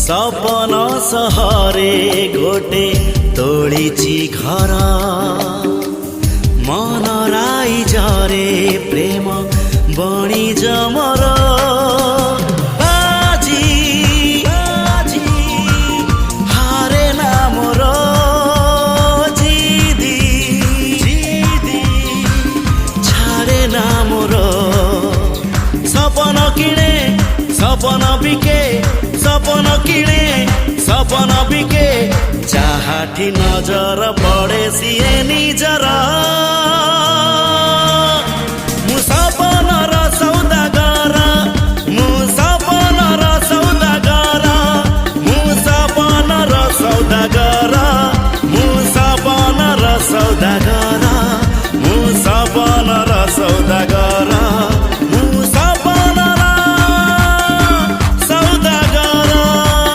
सपन सहरे घोटे तोडिची घर मन राई जरे प्रेम बणी जमर बाजी बाजी हारे ना मोर जिदी जिदी छाड़े ना मोर सपन किणे सपन बिके सपन किणे सपन बिके चाहाठी नजर पड़े सिए निजर